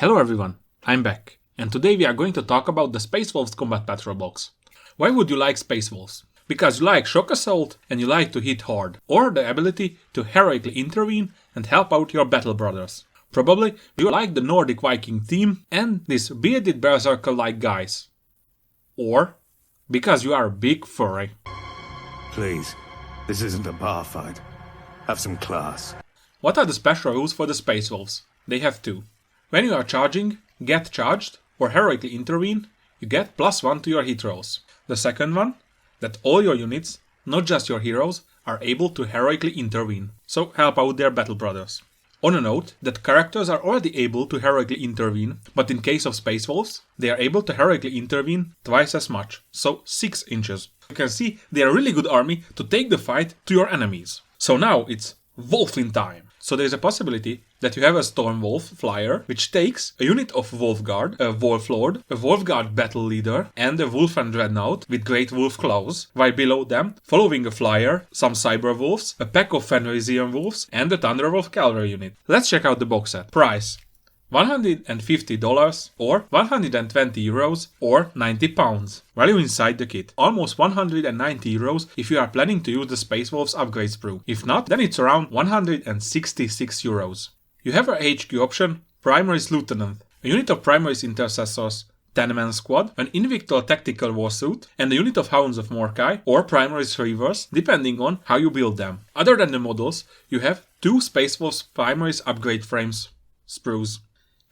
Hello everyone, I'm back, and today we are going to talk about the Space Wolves Combat Patrol box. Why would you like Space Wolves? Because you like Shock Assault and you like to hit hard, or the ability to heroically intervene and help out your battle brothers. Probably you like the Nordic Viking theme and these bearded berserker-like guys. Or because you are a big furry. Please, this isn't a bar fight. Have some class. What are the special rules for the Space Wolves? They have two. When you are charging, get charged, or heroically intervene, you get +1 to your hit rolls. The second one, that all your units, not just your heroes, are able to heroically intervene, so help out their battle brothers. On a note, that characters are already able to heroically intervene, but in case of Space Wolves, they are able to heroically intervene twice as much, so 6 inches. You can see they are a really good army to take the fight to your enemies. So now it's Wolfing time. So there's a possibility that you have a Storm Wolf flyer, which takes a unit of Wolf Guard, a Wolf Lord, a Wolf Guard Battle Leader, and a Wolf and Dreadnought with Great Wolf Claws, while below them, following a flyer, some Cyber Wolves, a pack of Fenrisian Wolves, and a Thunderwolf Cavalry unit. Let's check out the box set. Price: $150 or €120 or £90. Value inside the kit: almost €190 if you are planning to use the Space Wolves upgrade sprue. If not, then it's around €166. You have a HQ option, Primaries Lieutenant, a unit of Primaries Intercessors, 10-man squad, an Invictal Tactical Warsuit, and a unit of Hounds of Mordkai or Primaries Reavers, depending on how you build them. Other than the models, you have 2 Space Wolves Primaries upgrade frames, sprues.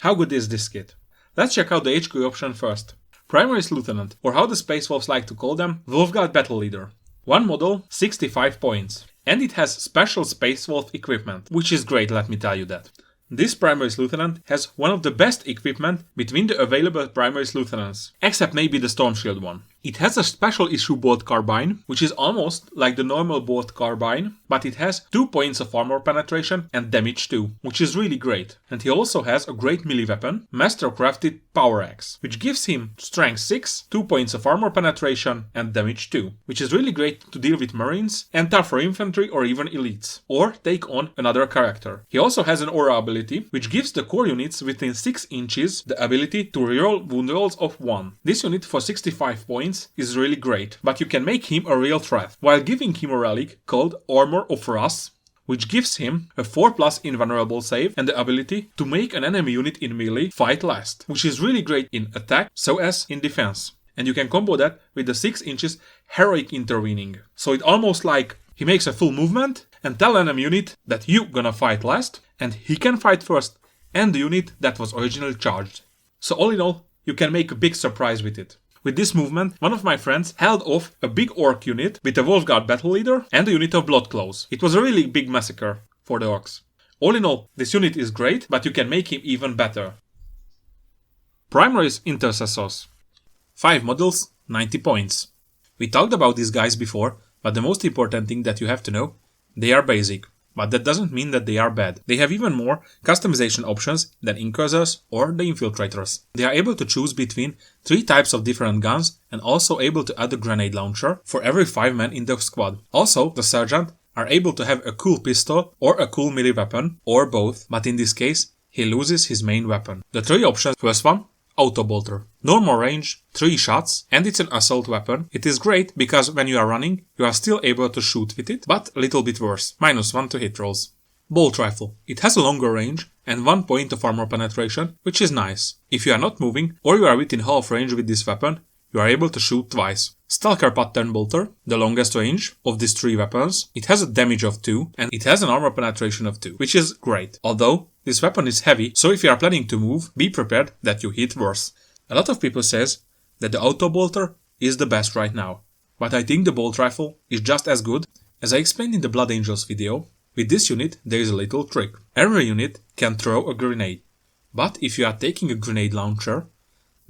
How good is this kit? Let's check out the HQ option first. Primaries Lieutenant, or how the Space Wolves like to call them, Wolfguard Battle Leader. One model, 65 points. And it has special Space Wolf equipment, which is great, let me tell you that. This Primaries Lieutenant has one of the best equipment between the available Primaries Lieutenants, except maybe the Storm Shield one. It has a special issue bolt carbine, which is almost like the normal bolt carbine, but it has 2 points of armor penetration and damage 2, which is really great. And he also has a great melee weapon, Mastercrafted Power Axe, which gives him strength 6, 2 points of armor penetration and damage 2, which is really great to deal with marines and tougher infantry or even elites, or take on another character. He also has an aura ability, which gives the core units within 6 inches the ability to reroll wound rolls of 1. This unit for 65 points is really great, but you can make him a real threat, while giving him a relic called Armor of Rust, which gives him a 4+ invulnerable save and the ability to make an enemy unit in melee fight last, which is really great in attack so as in defense. And you can combo that with the 6 inches heroic intervening. So it almost like he makes a full movement and tell enemy unit that you gonna fight last, and he can fight first, and the unit that was originally charged. So all in all, you can make a big surprise with it. With this movement, one of my friends held off a big orc unit with a Wolfguard Battle Leader and a unit of Bloodclaws. It was a really big massacre for the orcs. All in all, this unit is great, but you can make him even better. Primaries Intercessors. 5 models, 90 points. We talked about these guys before, but the most important thing that you have to know, they are basic. But that doesn't mean that they are bad. They have even more customization options than Inquisitors or the Infiltrators. They are able to choose between 3 types of different guns and also able to add a grenade launcher for every 5 men in the squad. Also, the Sergeant are able to have a cool pistol or a cool melee weapon, or both, but in this case, he loses his main weapon. The 3 options: first one, Auto Bolter. Normal range, 3 shots, and it's an assault weapon. It is great because when you are running, you are still able to shoot with it, but a little bit worse. -1 to hit rolls. Bolt Rifle. It has a longer range and 1 point of armor penetration, which is nice. If you are not moving or you are within half range with this weapon, you are able to shoot twice. Stalker Pattern Bolter, the longest range of these 3 weapons. It has a damage of 2 and it has an armor penetration of 2, which is great. Although this weapon is heavy, so if you are planning to move, be prepared that you hit worse. A lot of people says that the Auto Bolter is the best right now, but I think the Bolt Rifle is just as good. As I explained in the Blood Angels video, with this unit there is a little trick. Every unit can throw a grenade, but if you are taking a grenade launcher,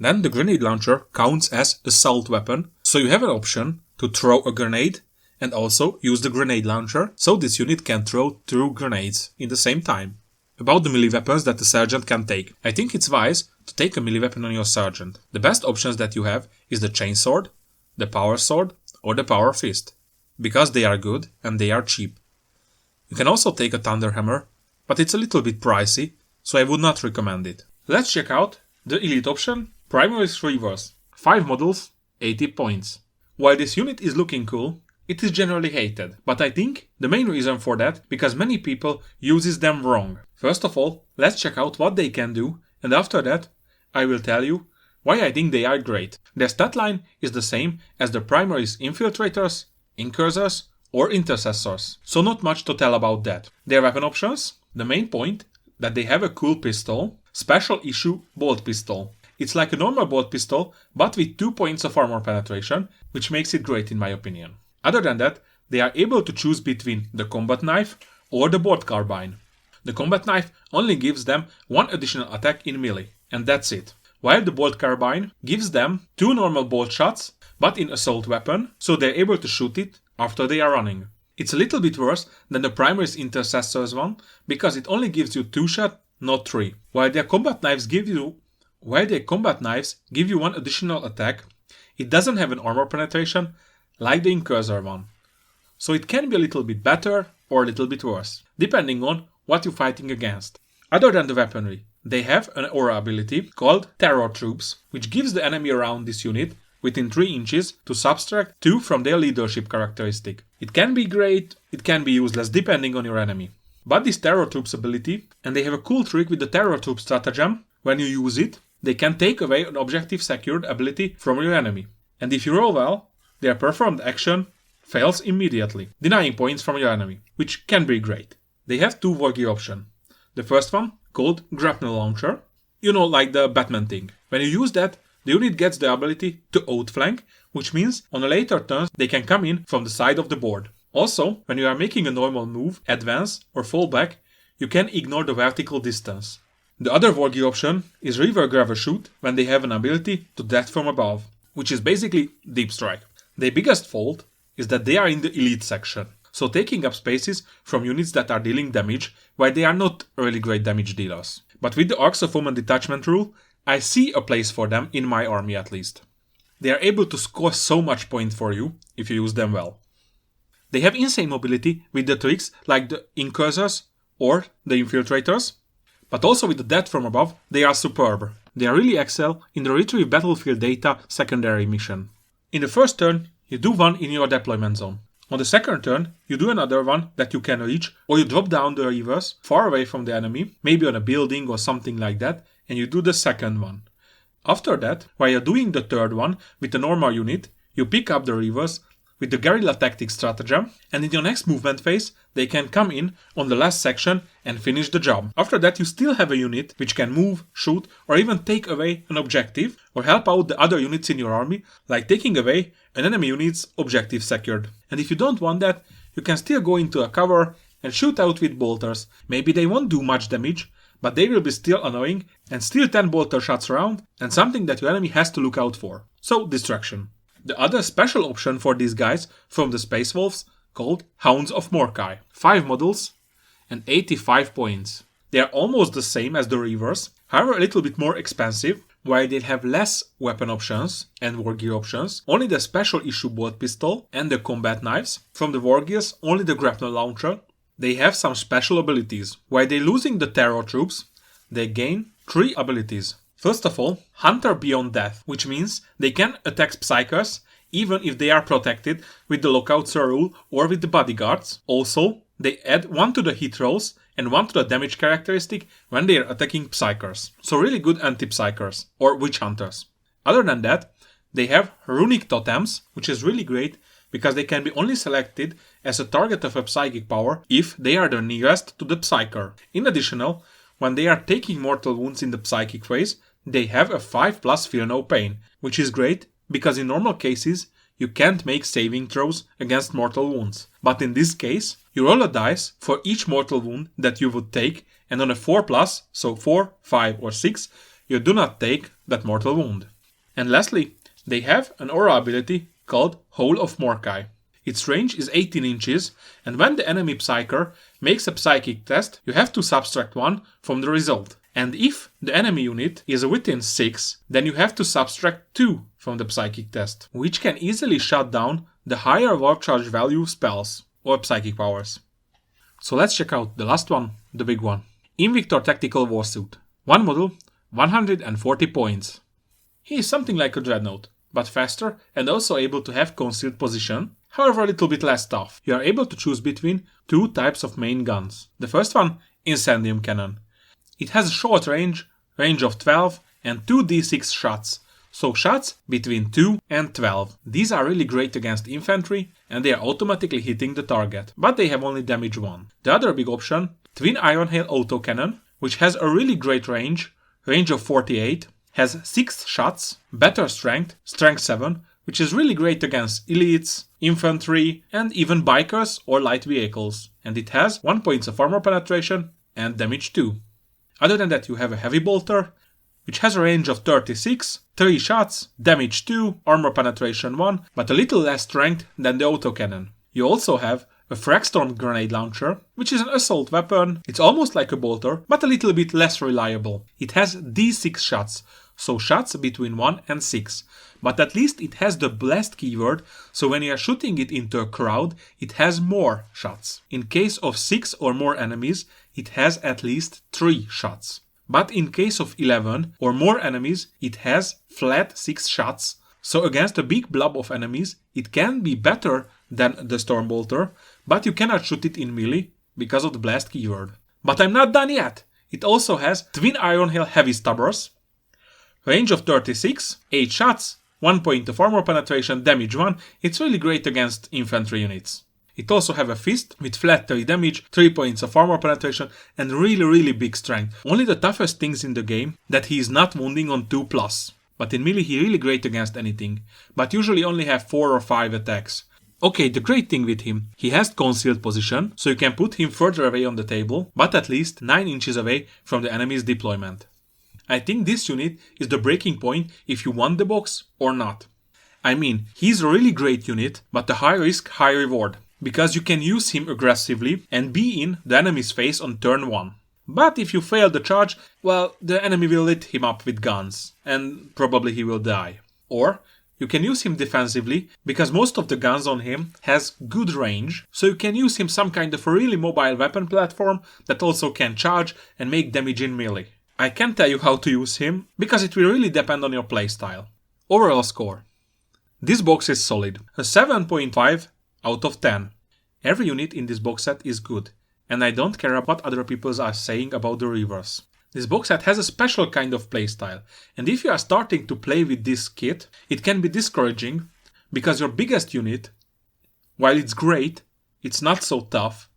then the grenade launcher counts as assault weapon, so you have an option to throw a grenade and also use the grenade launcher, so this unit can throw 2 grenades in the same time. About the melee weapons that the Sergeant can take. I think it's wise to take a melee weapon on your Sergeant. The best options that you have is the Chainsword, the Power Sword, or the Power Fist, because they are good and they are cheap. You can also take a Thunderhammer, but it's a little bit pricey, so I would not recommend it. Let's check out the elite option, Primaris Reavers. 5 models, 80 points. While this unit is looking cool, it is generally hated, but I think the main reason for that because many people uses them wrong. First of all, let's check out what they can do, and after that, I will tell you why I think they are great. Their stat line is the same as the Primaris Infiltrators, Incursors, or Intercessors, so not much to tell about that. Their weapon options, the main point, that they have a cool pistol, special issue bolt pistol. It's like a normal bolt pistol, but with 2 points of armor penetration, which makes it great in my opinion. Other than that, they are able to choose between the combat knife or the bolt carbine. The combat knife only gives them 1 additional attack in melee, and that's it. While the bolt carbine gives them 2 normal bolt shots, but in assault weapon, so they're able to shoot it after they are running. It's a little bit worse than the Primaris Intercessors one, because it only gives you 2 shots, not 3. While their combat knives give you 1 additional attack, it doesn't have an armor penetration like the Incursor one. So it can be a little bit better or a little bit worse, depending on what you're fighting against. Other than the weaponry, they have an aura ability called Terror Troops, which gives the enemy around this unit within 3 inches to subtract 2 from their leadership characteristic. It can be great, it can be useless depending on your enemy. But this Terror Troops ability, and they have a cool trick with the Terror Troops stratagem, when you use it, they can take away an objective secured ability from your enemy. And if you roll well, their performed action fails immediately, denying points from your enemy, which can be great. They have 2 war gear options. The first one, called Grapnel Launcher, like the Batman thing. When you use that, the unit gets the ability to outflank, which means on a later turn they can come in from the side of the board. Also, when you are making a normal move, advance, or fall back, you can ignore the vertical distance. The other war gear option is Reaver Graver Shoot when they have an ability to death from above, which is basically Deep Strike. Their biggest fault is that they are in the elite section, so taking up spaces from units that are dealing damage while they are not really great damage dealers. But with the Arks of Omen detachment rule, I see a place for them in my army at least. They are able to score so much point for you if you use them well. They have insane mobility with the tricks like the Incursors or the Infiltrators, but also with the death from above, they are superb. They really excel in the retrieve battlefield data secondary mission. In the first turn, you do one in your deployment zone. On the second turn, you do another one that you can reach, or you drop down the Reavers far away from the enemy, maybe on a building or something like that, and you do the second one. After that, while you're doing the third one with the normal unit, you pick up the Reavers with the Guerrilla Tactics stratagem, and in your next movement phase, they can come in on the last section and finish the job. After that, you still have a unit which can move, shoot, or even take away an objective, or help out the other units in your army, like taking away an enemy unit's objective secured. And if you don't want that, you can still go into a cover and shoot out with bolters. Maybe they won't do much damage, but they will be still annoying and still 10 bolter shots around, and something that your enemy has to look out for. So, distraction. The other special option for these guys from the Space Wolves called Hounds of Mordkai. 5 models and 85 points. They are almost the same as the Reavers, however a little bit more expensive, while they have less weapon options and war gear options, only the special issue bolt pistol and the combat knives. From the war gears, only the grapnel launcher. They have some special abilities. While they're losing the Terror Troops, they gain 3 abilities. First of all, Hunter Beyond Death, which means they can attack Psykers even if they are protected with the Lockout rule or with the bodyguards. Also, they add 1 to the hit rolls and 1 to the damage characteristic when they are attacking Psykers. So really good anti-Psykers or Witch Hunters. Other than that, they have Runic Totems, which is really great because they can be only selected as a target of a psychic power if they are the nearest to the Psyker. In addition, when they are taking mortal wounds in the psychic phase, they have a 5+ Feel No Pain, which is great because in normal cases you can't make saving throws against mortal wounds. But in this case, you roll a dice for each mortal wound that you would take, and on a 4+, so 4, 5 or 6, you do not take that mortal wound. And lastly, they have an aura ability called Hole of Mordkai. Its range is 18 inches, and when the enemy Psyker makes a psychic test, you have to subtract 1 from the result. And if the enemy unit is within 6, then you have to subtract 2 from the psychic test, which can easily shut down the higher warp charge value spells or psychic powers. So let's check out the last one, the big one. Invictor Tactical Warsuit. 1 model, 140 points. He is something like a dreadnought, but faster and also able to have concealed position, however a little bit less tough. You are able to choose between two types of main guns. The first one, Incendium Cannon. It has a short range of 12 and 2d6 shots, so shots between 2 and 12. These are really great against infantry and they are automatically hitting the target, but they have only damage 1. The other big option, Twin Iron Hail Autocannon, which has a really great range of 48, has 6 shots, better strength 7, which is really great against elites, infantry, and even bikers or light vehicles. And it has 1 point of armor penetration and damage 2. Other than that, you have a Heavy Bolter, which has a range of 36, 3 shots, damage 2, armor penetration 1, but a little less strength than the autocannon. You also have a Fragstorm Grenade Launcher, which is an assault weapon. It's almost like a bolter, but a little bit less reliable. It has d6 shots, so shots between 1 and 6. But at least it has the blast keyword, so when you are shooting it into a crowd, it has more shots. In case of 6 or more enemies, it has at least 3 shots. But in case of 11 or more enemies, it has flat 6 shots. So against a big blob of enemies, it can be better than the Stormbolter, but you cannot shoot it in melee because of the blast keyword. But I'm not done yet! It also has Twin Iron Hail Heavy Stabbers, range of 36, 8 shots, 1 point of armor penetration, damage 1. It's really great against infantry units. It also have a fist with flat 3 damage, 3 points of armor penetration and really big strength. Only the toughest things in the game that he is not wounding on 2+. But in melee he really great against anything, but usually only have 4 or 5 attacks. Okay, the great thing with him, he has concealed position, so you can put him further away on the table, but at least 9 inches away from the enemy's deployment. I think this unit is the breaking point if you want the box or not. I mean, he's a really great unit, but a high risk, high reward, because you can use him aggressively and be in the enemy's face on turn 1. But if you fail the charge, well, the enemy will lit him up with guns, and probably he will die. Or you can use him defensively, because most of the guns on him has good range, so you can use him some kind of a really mobile weapon platform that also can charge and make damage in melee. I can't tell you how to use him, because it will really depend on your playstyle. Overall score. This box is solid, a 7.5 out of 10. Every unit in this box set is good, and I don't care what other people are saying about the reverse. This box set has a special kind of playstyle, and if you are starting to play with this kit, it can be discouraging, because your biggest unit, while it's great, it's not so tough,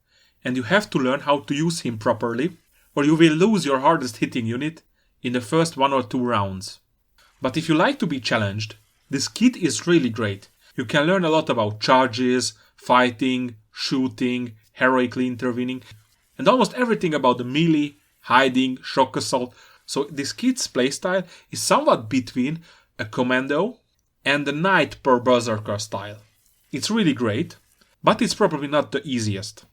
and you have to learn how to use him properly, or you will lose your hardest hitting unit in the first 1 or 2 rounds. But if you like to be challenged, this kit is really great. You can learn a lot about charges, fighting, shooting, heroically intervening, and almost everything about the melee, hiding, shock assault. So this kit's playstyle is somewhat between a commando and a knight per berserker style. It's really great, but it's probably not the easiest.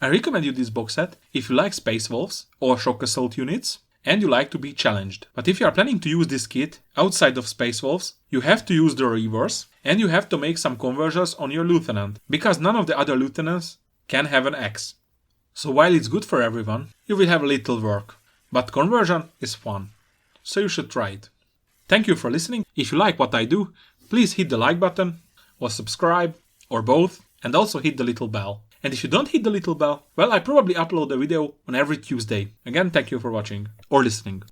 I recommend you this box set if you like Space Wolves or shock assault units and you like to be challenged. But if you are planning to use this kit outside of Space Wolves, you have to use the reverse and you have to make some conversions on your lieutenant, because none of the other lieutenants can have an axe. So while it's good for everyone, you will have a little work, but conversion is fun, so you should try it. Thank you for listening. If you like what I do, please hit the like button, or subscribe, or both, and also hit the little bell. And if you don't hit the little bell, well, I probably upload a video on every Tuesday. Again, thank you for watching, or listening.